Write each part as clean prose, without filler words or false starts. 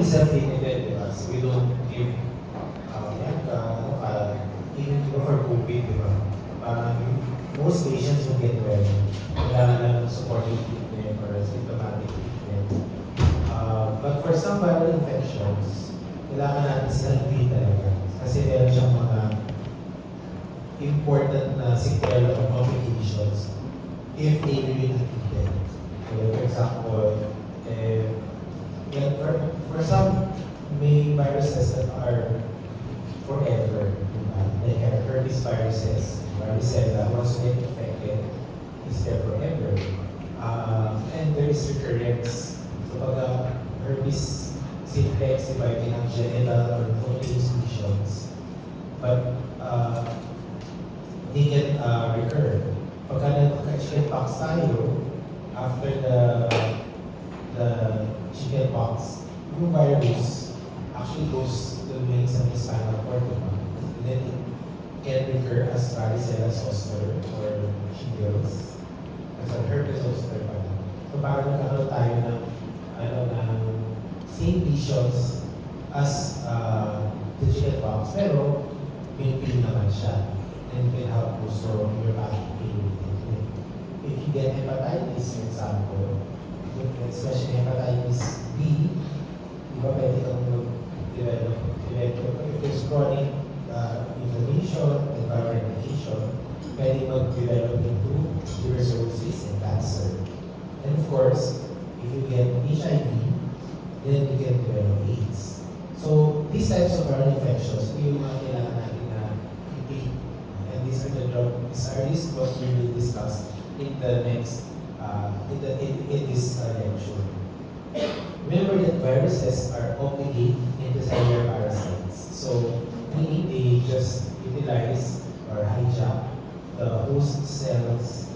self-limited, diba? So we don't give, even for COVID, diba? Most patients will get well. Kailangan lang ng supportive treatment or symptomatic treatment. But for some viral infections, kailangan natin silang treat talaga. Kasi meron siyang mga important na sequela or complications if they really not treated. So, for example, for some may viruses that are forever, like herpes viruses, varicella, once you get infected, is there forever. And there is recurrence. So pag herpes simplex, iba yung genital or cutaneous lesions, but they can recur. Pagka nagka-chickenpox tayo, after the chickenpox, yung virus actually goes to the main spinal cord, and then it can recur as varicella zoster or shingles, as a herpes zoster pa. So parang nagkakaroon tayo ng same lesions as the chickenpox, pero pain naman siya. And you can have also neuropathic pain. If you get hepatitis, for example, especially hepatitis B, di ba pwede kang develop if there's chronic inflammation and viral replication, pwede mag-develop into liver cirrhosis and cancer. And of course, if you get HIV, then you can develop AIDS. So these types of viral infections, ito yung mga kailangan natin na i-treat. And these are the drugs, what we will discuss in the next, in this lecture. Remember that viruses are obligate intracellular parasites. So, meaning they just utilize or hijack the host cells,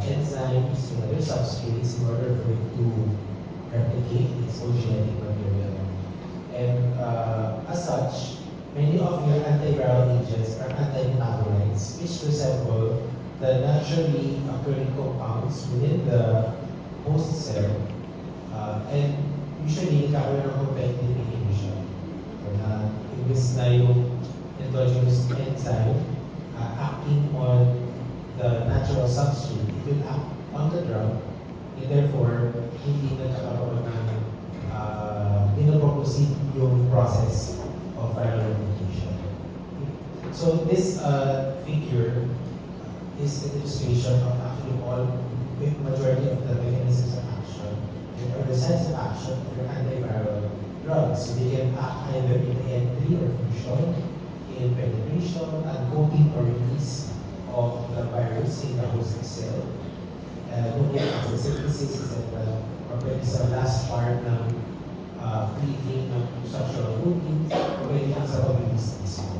enzymes, and other substrates in order for it to replicate its own genetic material. And as such, many of your antiviral agents are antimetabolites, which resemble the naturally occurring compounds within the host cell, and usually nagkakaroon ng competitive inhibition. Imbis na yung endogenous enzyme acting on the natural substrate, it will act on the drug, and therefore, hindi nagkakaroon ng pinoproceed yung process of viral replication. So this figure is an illustration of actually majority of the mechanisms of action or the sense of action of your antiviral drugs. So they can act either in entry or fusion, in penetration, uncoating or release of the virus in the host cell. Looking at the synthesis, etc. Or pwede sa last part ng cleaving ng structural proteins, or pwede lang sa pag-release mismo.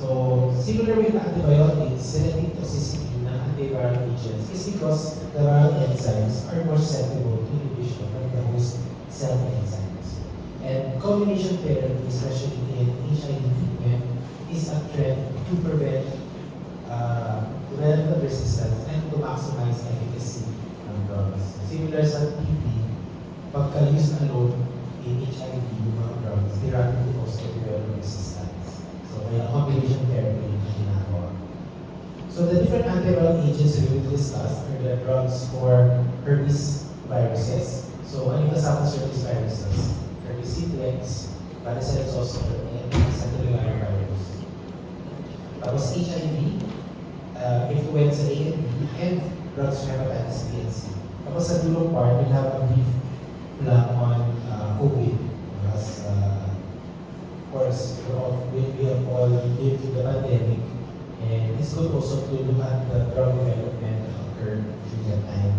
So, similar with antibiotics, selective toxicity ng antiviral agents is because the viral enzymes are more susceptible to inhibition than the host cell enzymes. And combination therapy, especially in HIV treatment, is a trend to prevent relevant resistance and to maximize efficacy ng drugs. Similar sa TB, pagka-use alone in HIV, yung mga drugs, they rapidly also develop resistance. So, kaya combination therapy yung ginagawa. So, the different antiviral agents we will discuss are the drugs for herpes viruses. So, ano yung kasama sa herpes viruses? Herpes simplex, varicella zoster, and cytomegalovirus virus. Tapos HIV, influenza A and B, and drugs for hepatitis B and C. Tapos sa dulong part, we'll have a brief lang on COVID. Because, of course, we have all lived through the pandemic, and it's good also to look at the drug development that occurred during that time,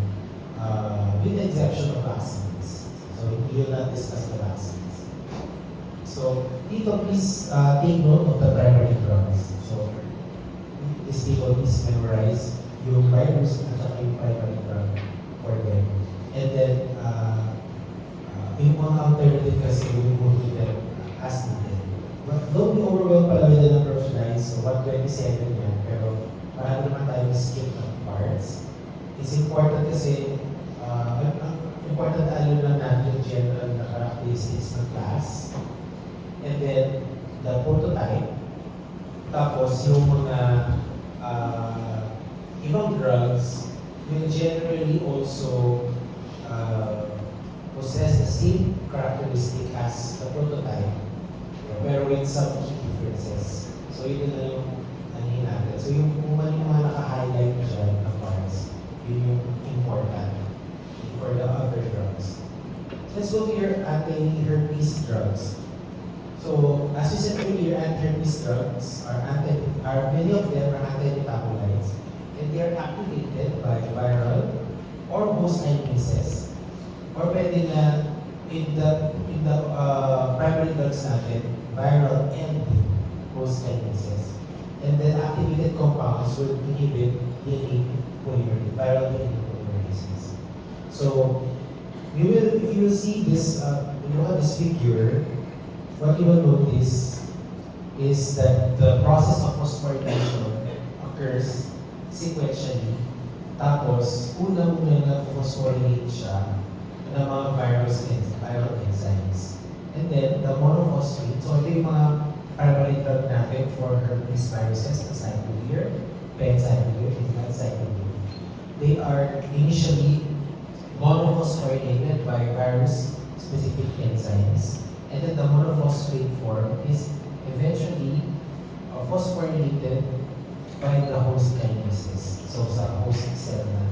with the exception of vaccines. So we will not discuss the vaccines. So, dito please take note of the primary drugs. So, this table please memorize yung virus at saka yung primary drug for them. And then, yung mga alternative kasi we will go to them as needed. But don't be overwhelmed pala with the number of slides. So, 127 yan. Pero, marami naman tayo skip ng parts. It's important kasi, important alam lang natin yung general na characteristics ng class. And then, the prototype. Tapos, yung mga ibang drugs will generally also possess the same characteristic as the prototype, pero with some key differences. So, yun na yung anihin natin. So, yung mga naka-highlight na siya na parts, yun yung important for the other drugs. Let's go to your anti-herpes drugs. So, as we said earlier, anti-herpes drugs are many of them are anti-metabolites, and they are activated by viral or host kinases. Or pwede na in the primary drugs natin, viral and host kinases. And then activated compounds will inhibit DNA polymerase, viral DNA polymerases. So, if you will see this, look at this figure, what you will notice is that the process of phosphorylation occurs sequentially. Tapos, unang-una na-phosphorylate siya ng mga viral enzymes. And then, the monophosphate, so ito yung mga primary drug natin for herpes viruses, acyclovir, penciclovir, and acyclovir. They are initially monophosphorylated by virus-specific enzymes. And then the monophosphate form is eventually phosphorylated by the host kinases. So, sa host cell na.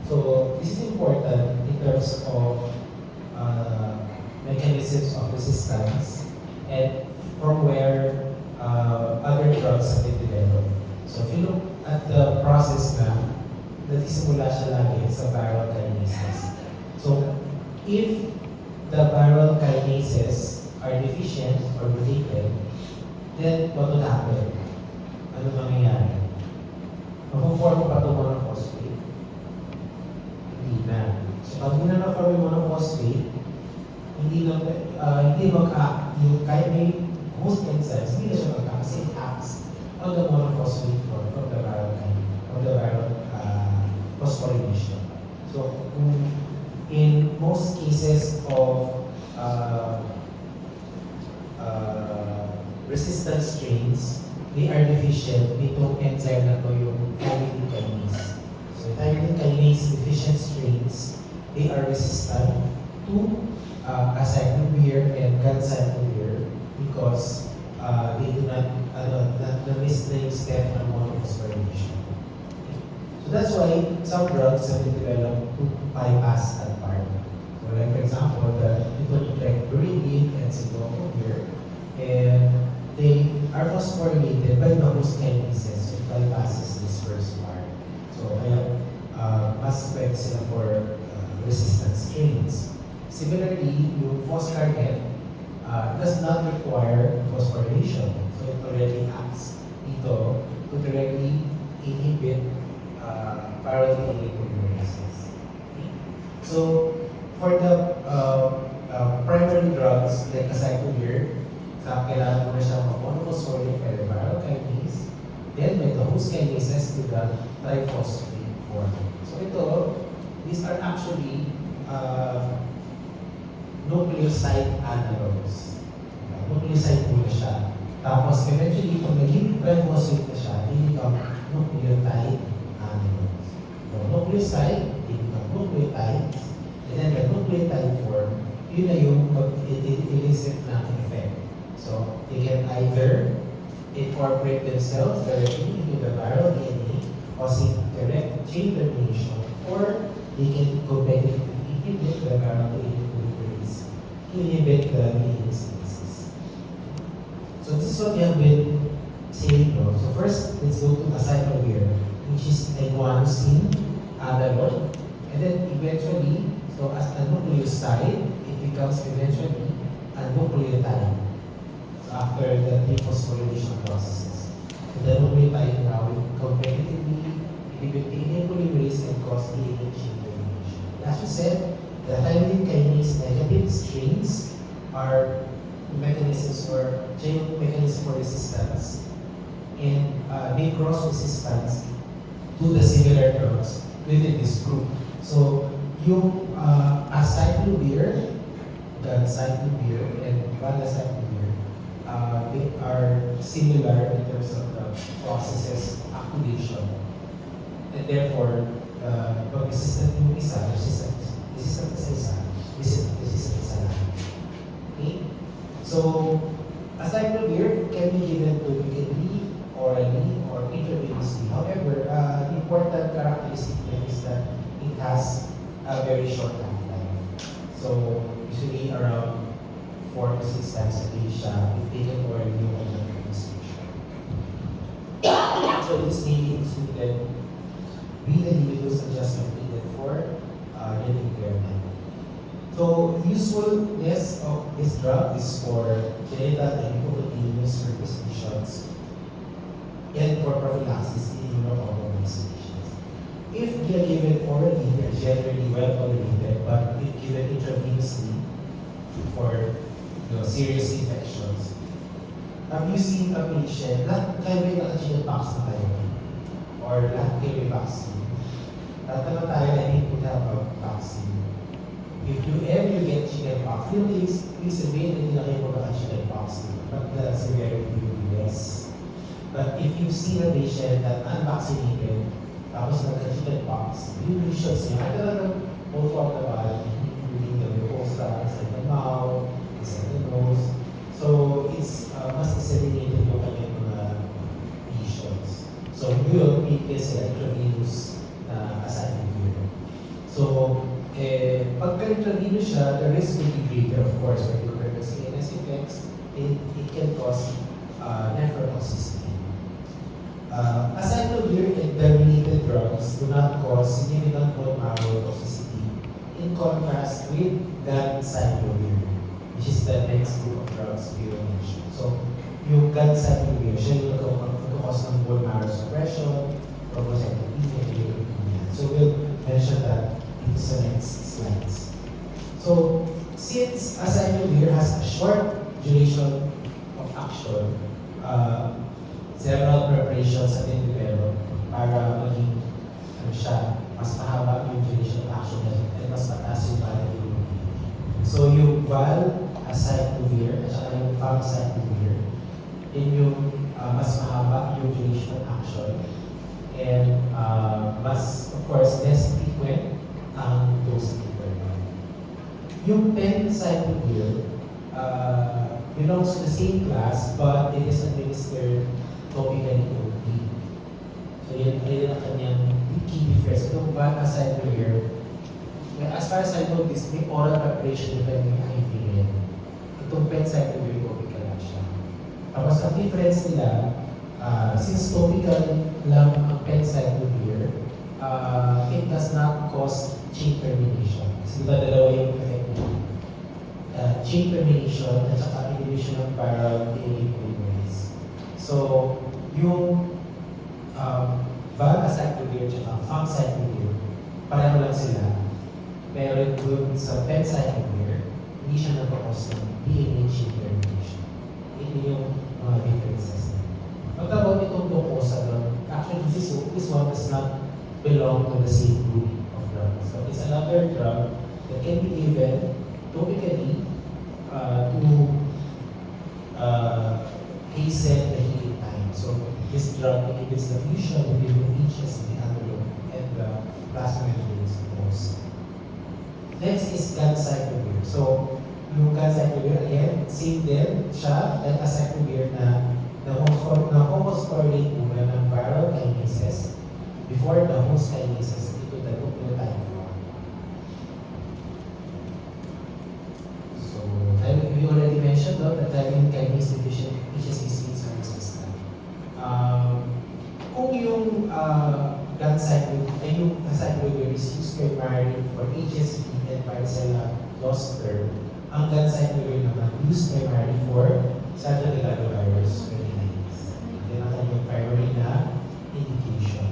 So, this is important in terms of mechanisms of resistance and from where other drugs have been developed. So, if you look at the process na, nagsisimula siya lagi sa viral kinases. So, if the viral kinases are deficient or mutated, then what will happen? Ano mangyayari? Mapuform pa ito monophosphate? Hindi na. So pag hindi na na-form yung monophosphate, hindi mag-act, kahit may host enzymes, hindi na siya mag-act kasi it acts on the monophosphate form from the viral phosphorylation. So in most cases of resistant strains, they are deficient nitong enzyme na to yung thymidine kinase. So thymidine kinase deficient strains, they are resistant to acyclovir and ganciclovir because they do not miss the step ng monophosphorylation. So that's why some drugs have been developed to bypass that part. So like for example, the buridine and cyclovir, and they are phosphorylated by the host kinases, so it bypasses this first part. So kaya mas pwede sila for resistant strains. Similarly, yung foscarnet does not require phosphorylation. So it already acts dito to directly inhibit viral DNA polymerases. So for the primary drugs like acyclovir, kailangan mo na siya mag-monophosphorylate by the viral kinase, then may the host kinases to the triphosphate form. So ito, these are actually nucleoside analogs. Nucleoside muna siya. Tapos eventually, pag naging triphosphate na siya, they become nucleotide analogs. So nucleoside, they become nucleotides, and then the nucleotide form, yun na yung mag-elicit ng effect. So they can either incorporate themselves directly into the viral DNA, causing direct chain termination, or they can competitively inhibit the viral DNA polymerase to inhibit the DNA synthesis. So this is what we have been saying now. So first, let's go to acyclovir, which is a guanosine analog, and then eventually, so as a nucleoside, it becomes eventually a nucleotide. After the dephosphorylation processes. So the nucleotide now will competitively inhibit DNA polymerase and cause DNA chain termination. As we said, the thymidine kinase negative strains are mechanisms for chain mechanism for resistance and may cross resistance to the similar drugs within this group. So Yung acyclovir, the acyclovir and valacyclovir, they are similar in terms of the processes of activation. And therefore, pag resistant yung isa, resistant sa isa, resistant sa lahat. Okay? So, acyclovir can be given topically, orally, or intravenously. However, the important characteristic is that it has a very short half-life. So, usually around 4 to 6 times a day siya if taken orally or administration. So, this may be included with the individual's adjustment needed for renal impairment. So, usefulness of this drug is for genital and hypothalamus herpes lesions and for prophylaxis in immunocompromised. If they are given orally, they are generally well tolerated, but if given intravenously for serious infections, have you seen a patient, lahat kayo may naka-chickenpox na kayo? Or lahat kayo may vaccine? Lahat naman tayo na hindi po na vaccine. If you ever get chickenpox, yung sabihin na hindi na kayo magkaka-chickenpox, but the severity will be less. But if you've seen a patient that unvaccinated, tapos nagka-chickenpox, yung lesions niya, ay talagang all throughout the body, including the mucosa, inside the mouth, inside the nose. So, it's mas disseminated yung kanyang mga lesions. So, yun, may kasi intravenous na acyclovir. So, pagka-intravenous siya, the risk will be greater, of course, when you compare the CNS effects, it can cause nephrotoxicity. Acyclovir and the related drugs do not cause significant bone marrow toxicity, in contrast with ganciclovir, which is the next group of drugs we will mention. So, yung ganciclovir, siya yung nagkakos ng bone marrow suppression, thrombocytopenia, and leukemia. So, we'll mention that in the next slides. So, since acyclovir has a short duration of action, several preparations have been developed para maging siya, mas mahaba yung duration of action at mas mataas yung bioavailability. So, yung valacyclovir at saka yung famciclovir, yun yung mas mahaba yung duration of action and mas, of course, less frequent ang dosing interval. Yung penciclovir belongs to the same class, but it is administered topically only. So yan ang kanyang key difference. Itong valacyclovir, as far as I know, this may oral preparation depende ng IV rin. Itong penciclovir, topical lang siya. Tapos ang difference nila, since topical lang ang penciclovir, it does not cause chain termination. Kasi diba dalawa yung effect niya? Chain termination at saka inhibition of viral DNA polymerase. So, yung valacyclovir at famciclovir, pareho lang sila. Pero dun sa penciclovir, hindi siya nagkakos ng DNA chain termination. Ito yung mga differences. Pagkabot itong mucosa doon, actually this one does not belong to the same group of drugs. So it's another drug that can be given topically to hasten the healing time. So this drug inhibits the fusion between the HSP envelope and the plasma membranes most. Next is ganciclovir. So yung ganciclovir, again, same din siya, like acyclovir na na-homosphorylate muna ng viral kinases before the host kinases into the nucleotide form. So, we already mentioned that thymine kinase deficient HSP are resistant. Kung yung yung acyclovir is used primarily for HSP and varicella zoster, ang ganciclovir naman used primarily for cytomegalovirus retinitis. Yan ang kanyang primary na indication.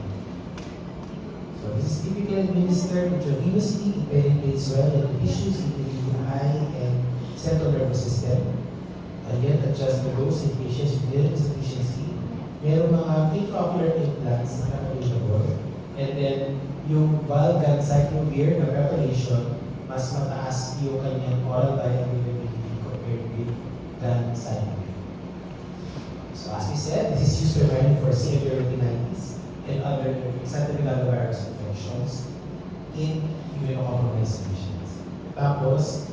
So this is typically administered intravenously. It penetrates well into tissues, including the eye and central nervous system. Again, adjust the dose in patients with renal insufficiency. Meron mga intraocular implants na available. And then, yung valganciclovir na preparation, mas mataas yung kanyang oral bioavailability compared with ganciclovir. So as we said, this is used primarily for severe retinitis and other cytomegalovirus infections in immunocompromised patients. Tapos,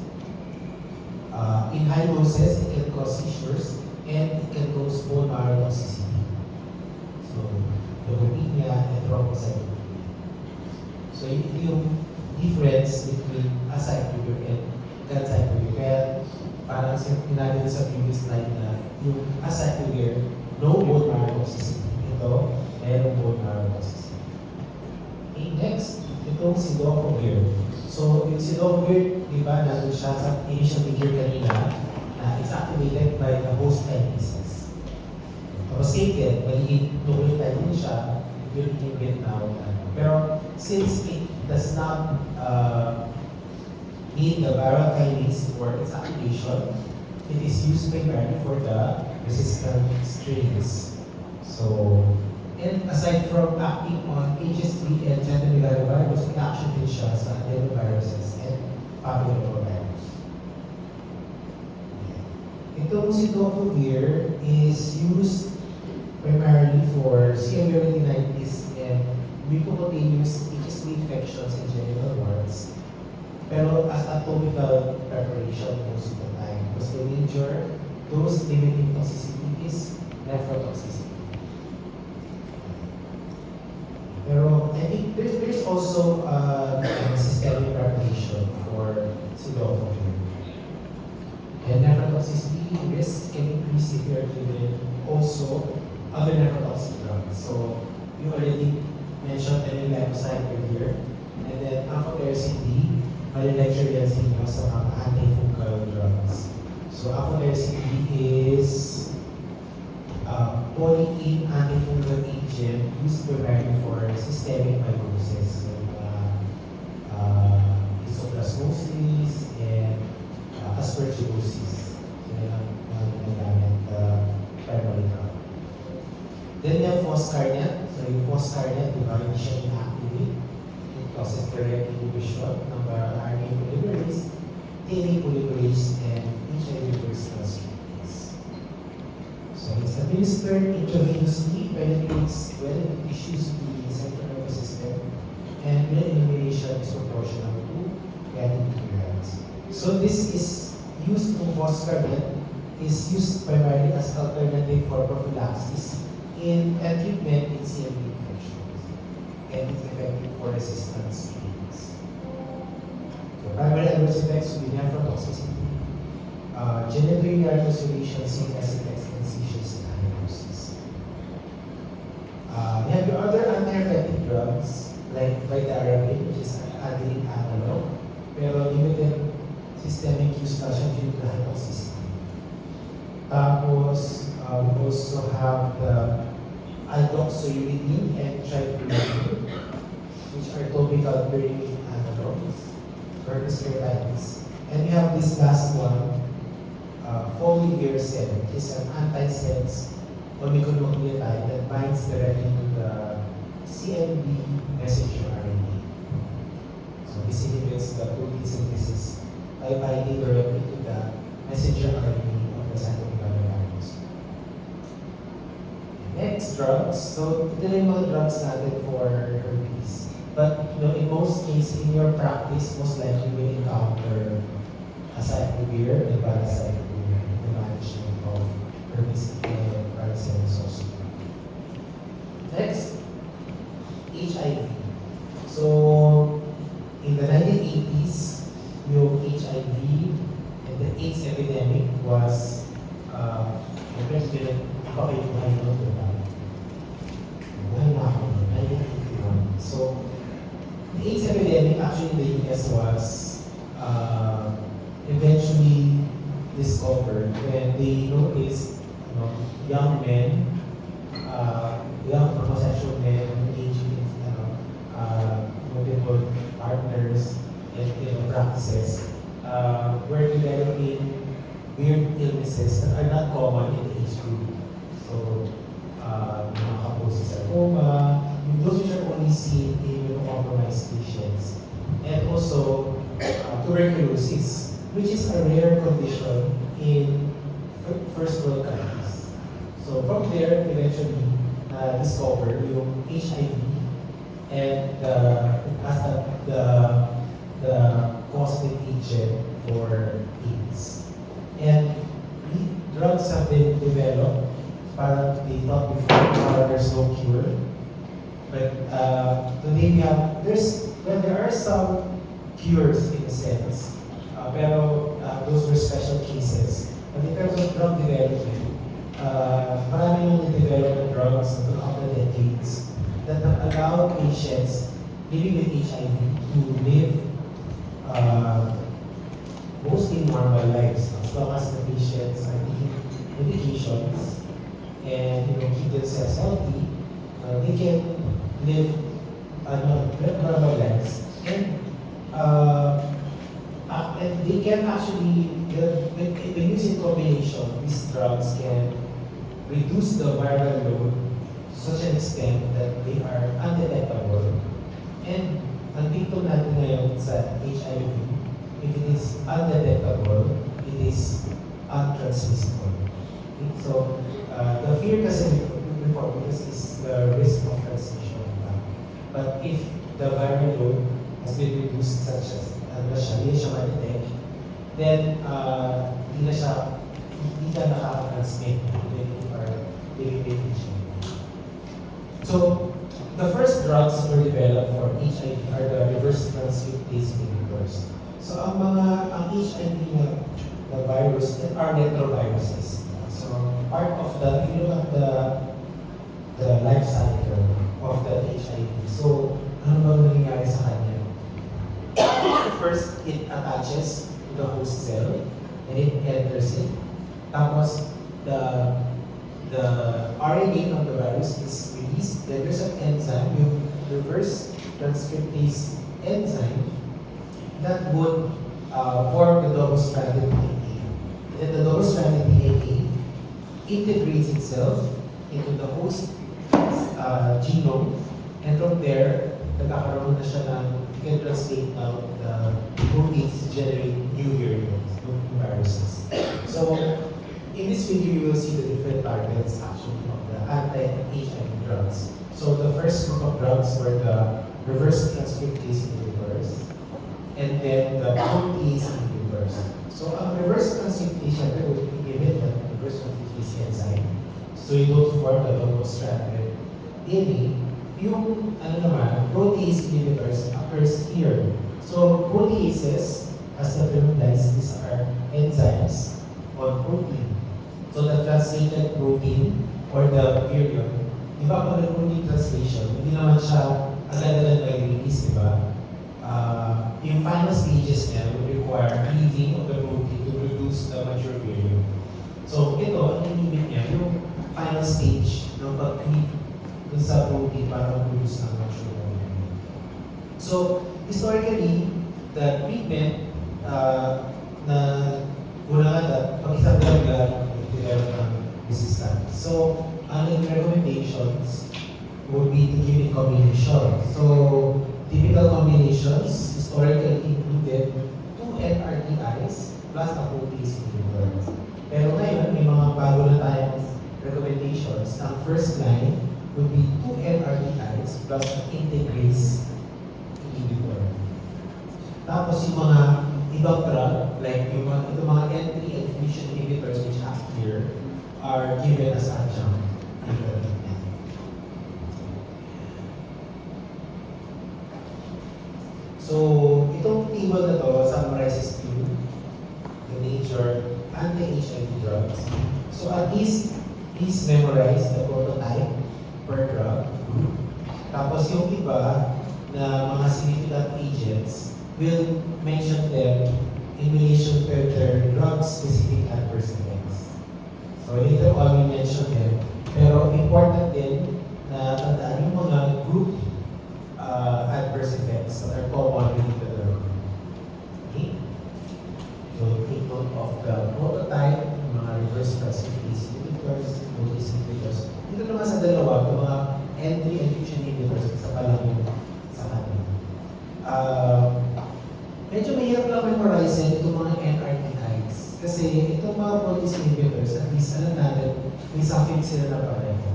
in high doses, it can cause seizures and it can cause bone marrow toxicity. So, leukemia and thrombocytopenia. So, ito yung difference between acyclovir and ganciclovir. Kaya, parang sinabi sa previous slide na yung acyclovir, no bone marrow toxicity. Ito, mayroong bone marrow toxicity. Okay, next, itong cidofovir. So, yung cidofovir, di ba, nandun siya sa initial figure kanina, na it's activated by the host kinases. Tapos stated, maliit nucleotide din siya, yung inhibit now. Pero, since it does not need the viral kinase for its activation, it is used primarily for the resistant strains. So, and aside from acting on HSV and cytomegalovirus, it action din siya sa adenoviruses and papillomavirus. Itong cidofovir is used primarily for severe retinitis and mucocutaneous HSV infections and genital warts. Pero as a topical preparation most of the time, because the major dose limiting toxicity is nephrotoxicity. Pero I think there's also systemic preparation for cidofovir. And nephrotoxicity risks can increase if you are given also other nephrotoxic drugs. So you already mentioned levocyte earlier, and then amphotericin B, mali-lecture yan sa inyo sa mga antifungal drugs. So amphotericin B is polyene antifungal agent used primarily for systemic fibrosis, isoplasmosis and aspergillosis. So yan ang ginagamit primary drug. Then we have foscarnet. So yung foscarnet, di ba, hindi siya inactivate. It causes direct inhibition ng RNA polymerase, DNA polymerase, and HIV personal strains. So it's administered intravenously, penetrates well into tissues in the central nervous system, and blood elimination is proportional to getting clearance. So this is used to foscarnet, is used primarily as alternative for prophylaxis in treatment in CMV infections, and it's effective for resistant strains. So primary adverse effects will be nephrotoxicity, genitourinary ulceration, CNS effects, and seizures and aneurosis. We have your other anti-herpetic drugs like vidarabine, which is an adenine analog, pero limited systemic use na siya due to high toxicity. Tapos, we also have the aldoxyuridine and trifluridine, which are topical pyrimidine analogs for keratitis. And we have this last one, folivirsen, which is an antisense oligonucleotide that binds directly to the CMV messenger RNA. So this inhibits the protein synthesis by binding directly to the messenger RNA of the cytomegalovirus. Next, drugs. So ito na yung mga drugs natin for herpes. But in most cases, in your practice, most likely you will encounter acyclovir and valacyclovir in the management of herpes and varicella zoster. Next, HIV. So in the 1980s, yung HIV and the AIDS epidemic was So the AIDS epidemic actually in the US was eventually discovered when they noticed young men, young homosexual men engaging in multiple partners and practices were developing weird illnesses that are not common in the age group. So, mga kaposi sarcoma, those which are commonly seen in immunocompromised patients. And also tuberculosis, which is a rare condition in first world countries. So from there, eventually discover yung HIV and as the causative agent for AIDS. And drugs have been developed. Parang they thought before there's no cure. But today we have, there are some cures in a sense, pero those were special cases. But in terms of drug development, marami yung developed na drugs throughout the decades that have allowed patients living with HIV to live mostly normal lives as long as the patients are taking medications and keep themselves healthy. They can live normal lives and they can actually, when used in combination, these drugs can reduce the viral load to such an extent that they are undetectable. And ang dito natin ngayon sa HIV, if it is undetectable, it is untransmissible. Okay? So, the fear kasi before this is the risk of transmission. But if the viral load has been reduced such as hindi siya ma-detect, then hindi ka nakaka-transmit when you are living with HIV. So, the first drugs were developed for HIV are the reverse transcriptase inhibitors. So, ang HIV na virus are retroviruses. So, part of if you look at the life cycle of the HIV. So, ano ba nangyayari sa kanya? First, it attaches to the host cell and it enters it. Tapos, the RNA from the virus is released. Then there's an enzyme, yung reverse transcriptase enzyme, that would form the double-stranded DNA. And the double-stranded DNA integrates itself into the host genome, and from there, nagkakaroon na siya ng, you can translate now the proteins to generate new variants, new viruses. So, in this video, you will see the different targets actually of the anti-HIV drugs. So, the first group of drugs were the reverse transcriptase inhibitors, and then the protease inhibitors. So, reverse transcriptase would inhibit the reverse transcriptase enzyme. So, you don't form the double-stranded DNA. Yung protease inhibitors occurs here. So proteases, as the term implies, these are enzymes on protein. So the translated protein or the period, di ba pag protein translation, hindi naman siya agad-agad mag-release, di ba? Yung final stages niya would require cleaving of the protein to produce the mature variant. So ito, ang inibig niya, yung final stage ng pag-cleave dun sa protein para produce ng mature variant. So, historically, the treatment na una nga pag isang drug develop ng resistance. So, ang recommendations would be to give it combination. So, typical combinations historically included 2 NRTIs plus a protease inhibitor. Pero ngayon, may mga bago na tayong recommendations. Ang first line would be 2 NRTIs plus an integrase inhibitor. Tapos yung mga ibang drug, like yung mga N3 and fusion inhibitors which have here, are given as adjunct in the treatment. So, itong table na to summarizes to the major anti-HIV drugs. So, at least, please memorize the prototype per drug. Tapos yung iba na mga significant agents, we'll mention them in relation to their drug-specific adverse effects. So later on, we mention them. Pero important din na tandaan yung mga group adverse effects that are common with the drug. Okay? So take note of the prototype, mga reverse transcriptase inhibitors, protease inhibitors. Dito naman sa dalawa, yung mga N3 and fusion inhibitors, isa pa lang yung medyo mahirap lang memorizin itong mga NRTIs. Kasi itong mga protease inhibitors, at least alam natin, may suffix sila na pareho.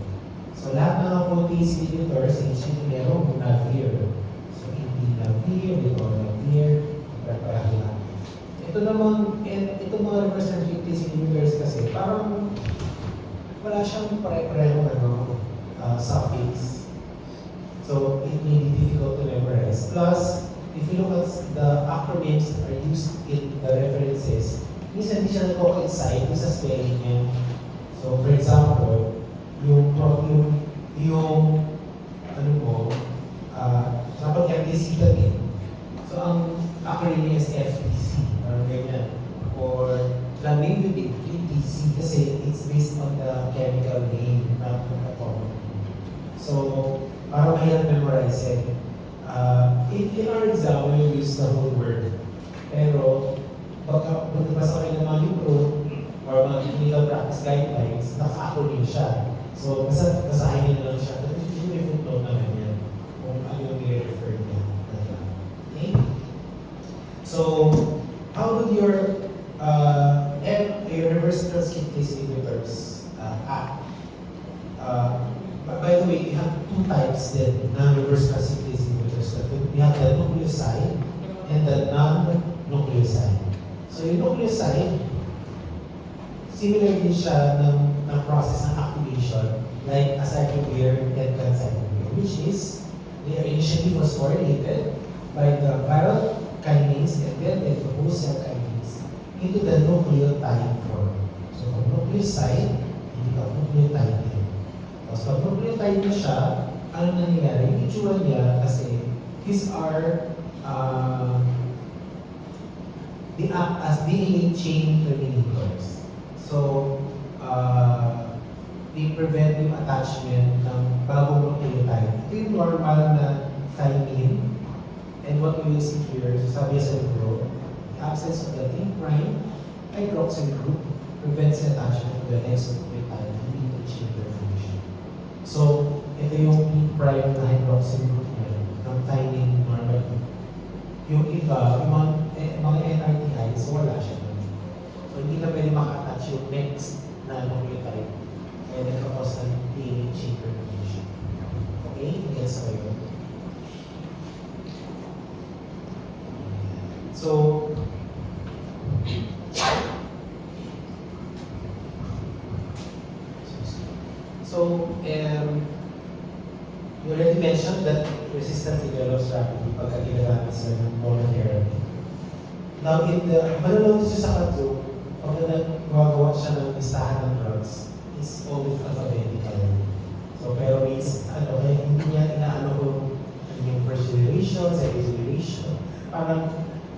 So lahat ng mga protease inhibitors, HA merong navir. So hindi navir, dito navir, pareho lang. Ito naman, itong mga reverse protease inhibitors kasi, parang wala siyang pare-pareho suffix. So it may be difficult to memorize. Plus, if you look at the acronyms that are used in the references, minsan hindi siya nagko-coincide sa spelling niya. So for example, yung ano mo, dapat FDC-tatin. So ang acronym niya is FDC, parang ganyan. Or lamivudine, PTC, kasi it's based on the chemical name, not the atomic name. So, parang mahirap memorize it. In our exam, we use the whole word. Pero, pagka magbasa kayo ng mga libro or mga clinical practice guidelines, naka-acronym siya. So, basahin niyo lang siya. But usually may footnote naman yan kung ano yung nire-refer niya. Okay? So, how would your reverse transcriptase inhibitors act? By the way, we have two types then na reverse transcriptase inhibitors. We have the nucleoside and the non-nucleoside. So yung nucleoside, similar din siya ng process ng activation like acyclovir and ganciclovir, which is they are initially phosphorylated by the viral kinase and then the host cell kinase into the nucleotide form. So from nucleoside, hindi ka nucleotide din. Tapos pag nucleotide na siya, ano nangyayari? Yung itsura niya kasi these are they act as DNA chain terminators. So they prevent yung attachment ng bagong nucleotide. Ito yung normal na thymine. And what we will see here, sabi sa libro, the absence of the T' hydroxyl group prevents the attachment to the next nucleotide leading to chain termination. So, ito yung T' na hydroxyl group niya, ng thymine normally. Yung iba, yung mga NRTIs, wala siya. So, hindi na pwede maka-attach yung next na nucleotide. Kaya nagkakos ng DNA chain termination. Okay? Yes, so yun. You already mentioned that resistance develops rapidly pagka ginagamit sila ng monotherapy. Now, malulong siya sa kadyo, pag gumagawa siya ng listahan ng drugs, it's always alphabetical. So, pero means, kaya hindi niya inaano kung yung first generation, second generation, parang,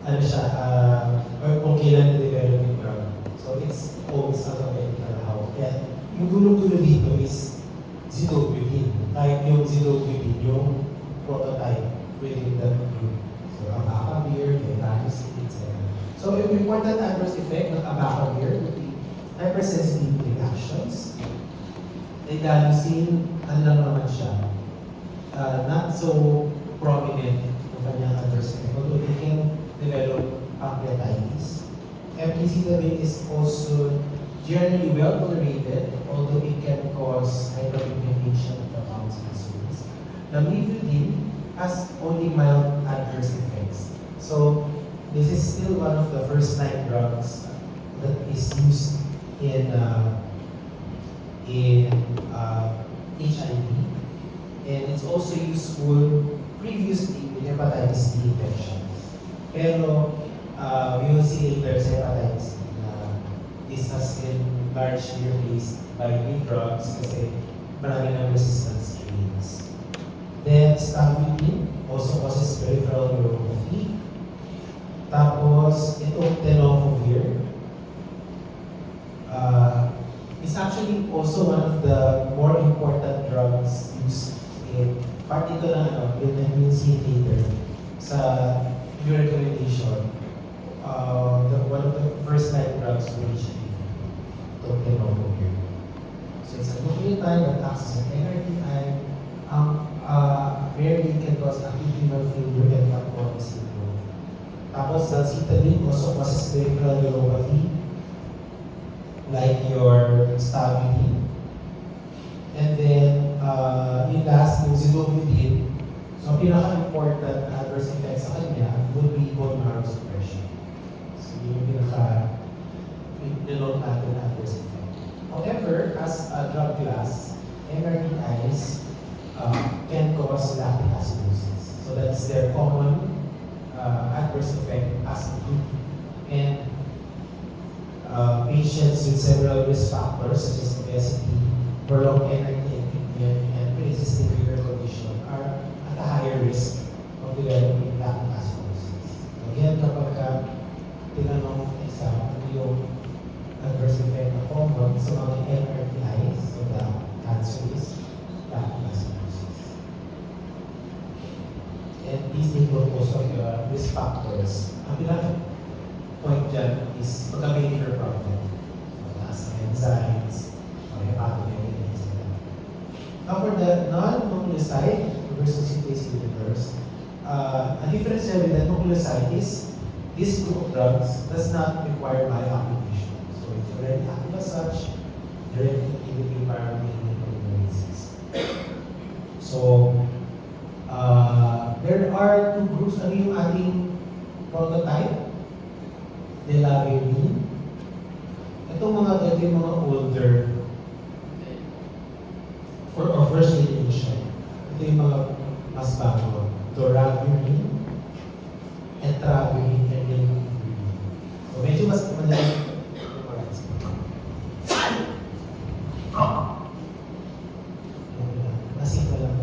or kung kailan na-develop yung drug. So, it's always alphabetical how. Kaya, yung gulo-gulo dito is zidovudine. Kahit yung zidovudine, yung prototype within that group. So, abacavir, methanicillin, etc. So, yung important adverse effect ng abacavir would be hypersensitivity reactions. Didalusin, ano lang naman siya, not so prominent yung kanyang adverse effect. Although they can develop pancreatitis. FDC is also generally well tolerated, although it can cause hyperpigmentation of the bounce muscles. Lamivudine has only mild adverse effects. So, this is still one of the first-line drugs that is used in HIV, and it's also useful previously with hepatitis D infections. Pero we will see later sa hepatitis D na this has been largely replaced by new drugs kasi marami ng resistance strains. Then stavudine also causes peripheral neuropathy. Tapos itong tenofovir is actually also one of the more important drugs used in part ito na yung immune later sa new recommendation. One of the first line drugs for HIV, tenofovir. So it's a nucleotide that acts as an NRTI. Rarely can cause acute renal failure and autonomic syndrome. Tapos, zalcitabine also causes peripheral neuropathy, like your stability. And then, yung last, yung zidovudine. So, ang pinaka-important adverse effects sa kanya would be bone marrow suppression. So, yung pinaka-note natin na adverse effect. However, as a drug class, MRTIs can cause lactic acidosis. So, that's their common adverse effect as a group. And patients with several risk factors such as obesity, prolonged energy and pre-existing liver condition are at a higher risk of developing lactic acidosis. Again, kapag tinanong ng exam, ano yung adverse effect na common sa mga MRTIs, so the answer is lactic acidosis. And these may most of the risk factors. Ang pinaka point dyan is magka-may liver problem. So, nasa enzymes, hepatomegaly, etc. Now for the non-nucleoside reverse synthase inhibitors, a difference here with the nucleoside is this group of drugs does not require bioapplication. So it's already active as such, directly inhibiting pyrimidine polymerases. So there are two groups. Ano yung ating prototype? Delaverine. Ito yung mga older or first generation. Ito yung mga mas bago. Doravirine, Etravirine, and Lemvirine. So medyo mas madali. Masimple lang.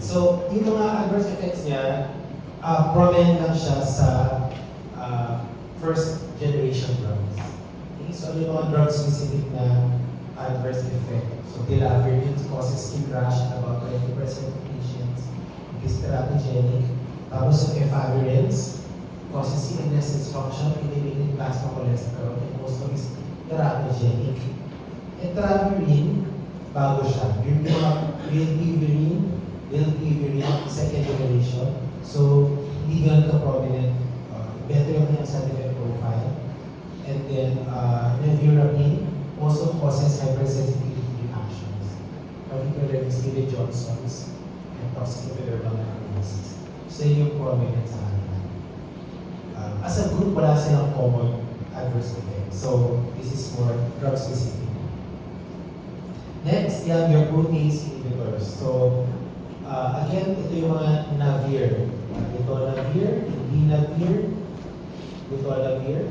So, yung mga adverse effects niya, prominent lang siya sa first generation drugs. Okay? So, ano yung mga drug-specific na adverse effect? So, Delaverine causes skin rash in about 20% of patients. It is teratogenic. Tapos yung efavirenz causes CNS dysfunction, elevated plasma cholesterol, and also is teratogenic. Etravirine, bago siya. Yung mga Rilpivirine, second generation. So, hindi ganun ka-prominent. Better yung kanyang side effect profile. And then, Nevirapine also causes hypersensitivity reactions, particularly Stevens-Johnson's and toxic epidermal necrosis. So, yun yung prominent sa kanila. As a group, wala silang common adverse effects. So, this is more drug-specific. Next, you have your protease inhibitors. So, again, ito yung mga Navir. Ritonavir, Invinavir, Ritonavir.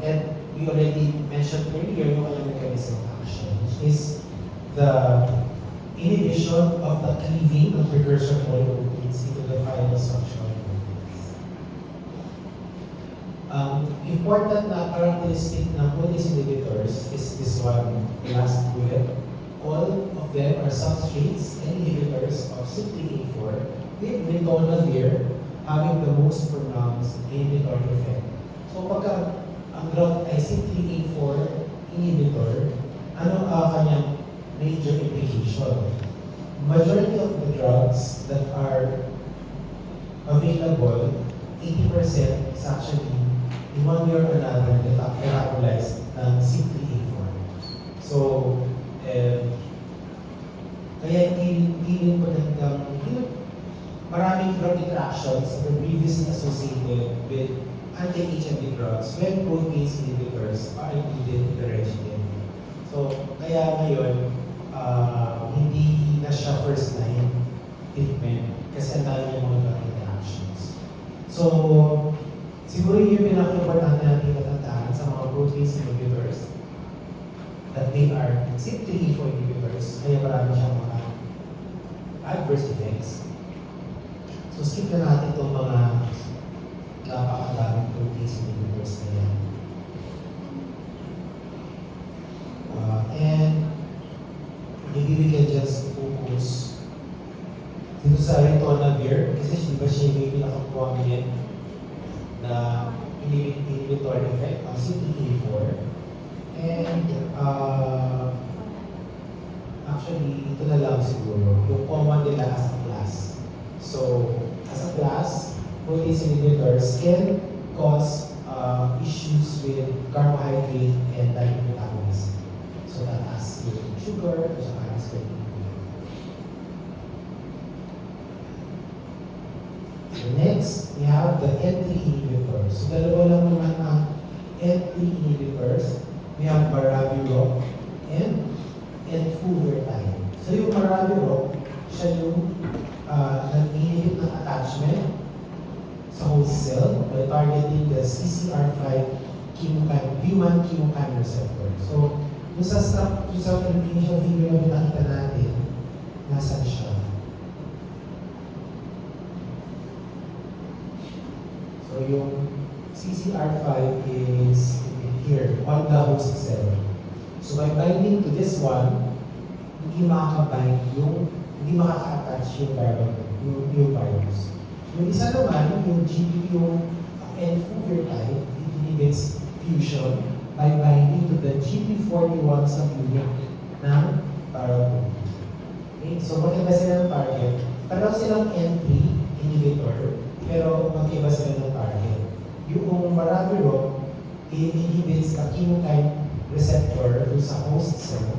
And we already mentioned earlier yung kanyang mechanism of action, which is the inhibition of the cleaving of precursor polyproteins into the final structural proteins. Important na characteristic ng protease inhibitors is this one, last bullet. All of them are substrates and inhibitors of CYP3A4 with ritonavir having the most pronounced inhibitory effect. So pagka ang drug ay CYP3A4 inhibitor, ano kanyang major implication? Majority of the drugs that are available, 80% is actually in one way or another metabolized ng CYP3A4. So, kaya hindi magandang maraming drug interactions that were previously associated with anti-HIV drugs when protease inhibitors are included in the regimen. So, kaya ngayon, hindi na siya first line treatment kasi ang dami yung mga drug interactions. So, siguro yung pinaka-importante natin natandaan sa mga protease inhibitors that they are CYP3A4 inhibitors, kaya marami siyang mga adverse effects. So skip na natin itong mga napakadaming protease inhibitors na yan. And maybe we can just focus dito sa ritonavir kasi diba siya yung pinaka-prominent na inhibitory effect ng CYP3A4. And Actually, ito na lang siguro, yung common nila as a class. So, as a class, protease inhibitors can cause issues with carbohydrate and lipid metabolism. So, tataas yung sugar, at saka aspirin. So next, we have the N3 inhibitors. So, dalawa lang naman ang N3 inhibitors. We have Maraviroc and Enfuvertide. So, yung Maraviroc, siya yung nag-inhibit ng attachment sa host cell by targeting the CCR5 human chemokine receptor. So, yung sa initial video na pinakita natin, nasan siya? So, yung CCR5 is here, on the host cell. So, by binding to this one, hindi hindi makaka-attach yung virus. Yung isa naman, yung Enfuvertide, it inhibits fusion by binding to the GP41 subunit ng paraprotein. Okay, so magkaiba sila ng target. Pareho silang N3 inhibitor, pero magkaiba sila ng target. Yung Maraviroc, it inhibits the chemokine receptor dun sa host cell.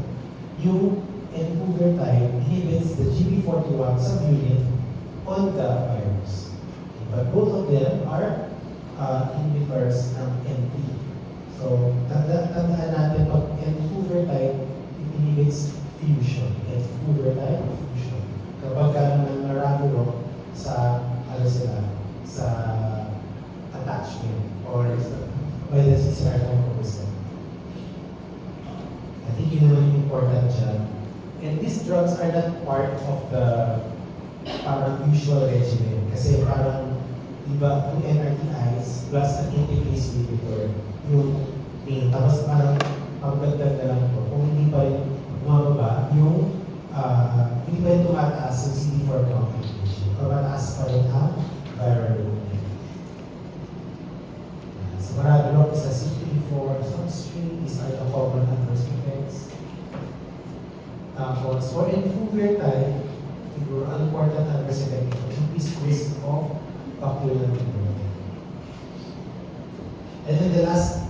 Yung Enfuvertide inhibits the GB41 subunit on the virus. But both of them are inhibitors ng N3. So, tandaan natin pag Enfuvertide, it inhibits fusion. Enfuvertide, fusion. Kapag ng Maraviroc sa, sa attachment or by the CCR5 chromosome. I think yun naman yung important dyan. And these drugs are not part of the parang usual regimen. Kasi parang, iba, 2 NRTIs plus an integrase inhibitor yung main. Tapos parang pagdagdag na lang po. Kung hindi pa rin bumababa, hindi pa rin tumataas yung CD4 count inhibition. Tumataas pa rin ang viral load. So Maraviroc is a CTP4 substrate. These are the common adverse effects. Tapos, for Enfuvertide, siguro ang important adverse effect ito, increased risk of bacterial pneumonia. And then the last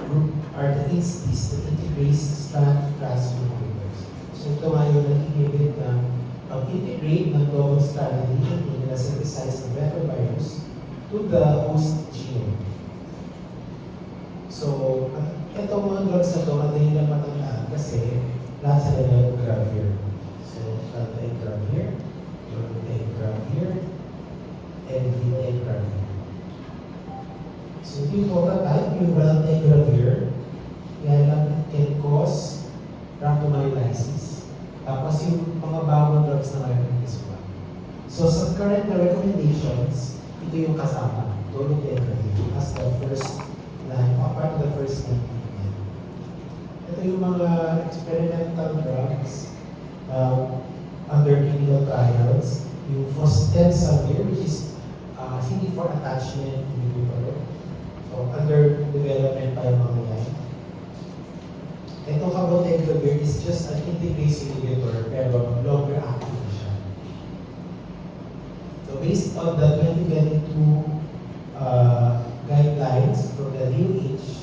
group are the INSTIs, the integrase strand transformators. So ito nga yung nag-inhibit ng pag-integrate ng double-stranded DNA na synthesize ng retrovirus to the host genome. So, itong mga drugs na ito, madali lang matandaan kasi lahat sila na gravure. So, gravure, gravure, and gravure. So, yung prototype, yung gravure, yan lang can cause rhabdomyolysis. Tapos yung mga bawang drugs na ngayon is one. So, sa current na recommendations, ito yung kasama, dolutegravir as the first line, part of the first line. Ito yung mga experimental drugs under clinical trials. Yung fostemsavir, which is CD4 attachment inhibitor. So, under development pa yung mga yan. Ito cabotegravir is just an integrase inhibitor pero longer acting siya. So, based on the 2022 guidelines from the DOH,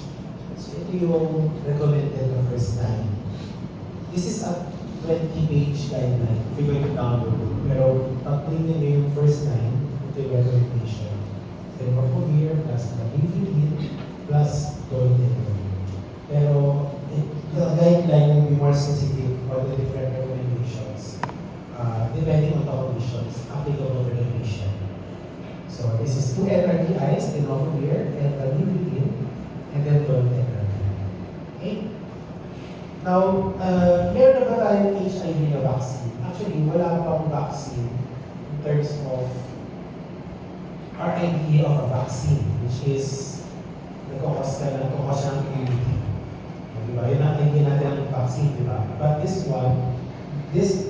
ito yung recommended na first line. This is a 20-page guideline. If you're going to download it. Pero pag tingnan nyo yung first line, ito yung recommendation. Tenofovir plus Lamivudine plus dolutegravir. Pero the guideline will be more specific for the different recommendations depending on the conditions applicable for the patient. So this is 2 NRTIs, Tenofovir and Lamivudine, and then dolutegravir. Okay? Now, meron na ba tayong HIV na vaccine? Actually, wala pang vaccine in terms of our idea of a vaccine, which is nagkakos siya ng immunity. Diba? Yun ang idea natin ng vaccine, diba? But this one, this